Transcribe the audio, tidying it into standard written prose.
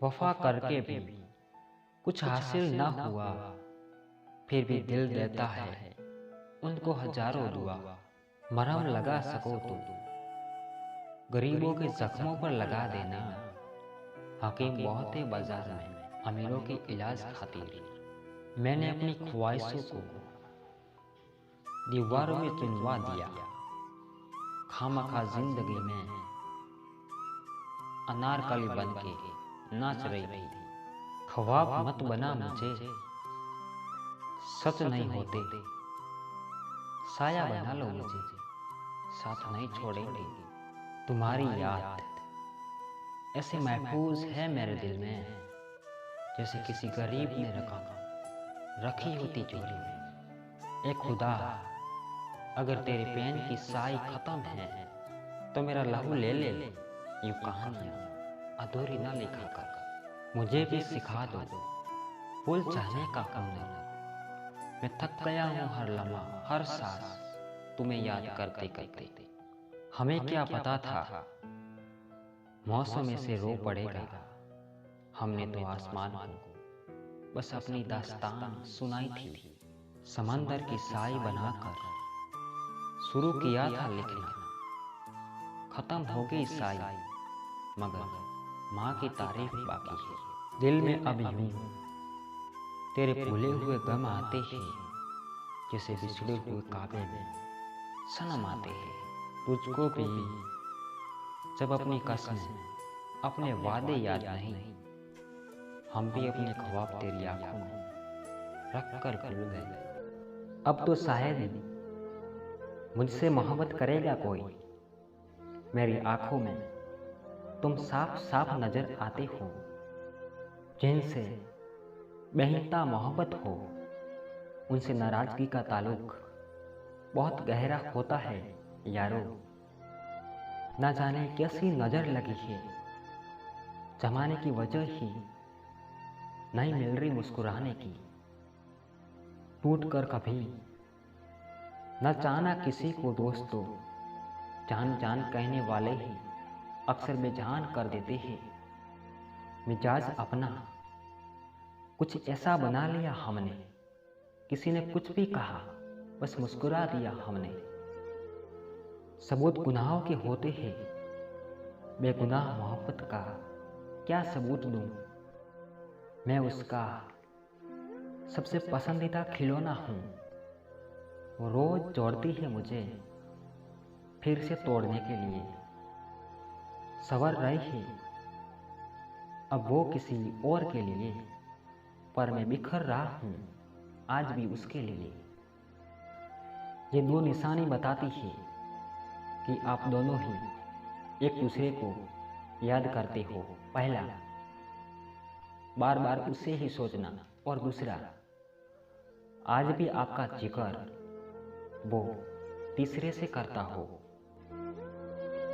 वफा करके भी कुछ हासिल न हुआ, फिर भी दिल देता है उनको हजारों दुआ। मरहम लगा सको तो गरीबों के जख्मों पर लगा देना। हकीम बहुत है बाजार में अमीरों के इलाज खातिर। मैंने अपनी ख्वाहिशों को दीवारों में चुनवा दिया। खामखा जिंदगी में अनारकली बन के नाच रही थी। ख्वाब मत बना मुझे, सच नहीं होते। साया बना लो मुझे, साथ नहीं छोड़ेंगे। तुम्हारी याद ऐसे महफूज है मेरे दिल में, जैसे किसी गरीब ने रखी होती चोरी में। ए खुदा, अगर तेरे पेन की साई खत्म है तो मेरा लहू ले ले। यूं कहानियां अधूरी ना लिखा कर, मुझे भी सिखा दो फूल चाहने का हुनर। मैं थक गया हूँ हर लम्हा हर सांस तुम्हें याद करते करते। हमें क्या पता था मौसम में से रो पड़ेगा। हमने तो आसमान को बस अपनी दास्तान सुनाई थी। समंदर की साई बनाकर शुरू किया था लिखना। खत्म हो गई साई, मगर माँ की तारीफ बाकी है। दिल में अब यूं तेरे भूले हुए गम आते हैं, जैसे बिछड़े हुए काबे में सनम आते हैं। तुझको भी जब अपनी कसमें अपने वादे याद नहीं, हम भी अपने ख्वाब तेरी आंखों में रख कर भूल गए। अब तो शायद मुझसे मोहब्बत करेगा कोई। मेरी आंखों में तुम साफ साफ नजर आते हो, जिनसे बेहिता मोहब्बत हो उनसे नाराजगी का ताल्लुक बहुत गहरा होता है यारो। ना जाने कैसी नजर लगी है, जमाने की वजह ही नहीं मिल रही मुस्कुराने की। टूट कर कभी न चाहना किसी को दोस्तों, जान जान कहने वाले ही अक्सर बेजान कर देते हैं। मिजाज अपना कुछ ऐसा बना लिया हमने, किसी ने कुछ भी कहा बस मुस्कुरा दिया हमने। सबूत गुनाहों के होते हैं, बेगुनाह मोहब्बत का क्या सबूत दूं। मैं उसका सबसे पसंदीदा खिलौना हूँ। वो रोज जोड़ती है मुझे फिर से तोड़ने के लिए। सवर रही है अब वो किसी और के लिए, पर मैं बिखर रहा हूँ आज भी उसके लिए। ये दो निशानी बताती है कि आप दोनों ही एक दूसरे को याद करते हो। पहला, बार बार उसे ही सोचना, और दूसरा, आज भी आपका जिक्र वो तीसरे से करता हो।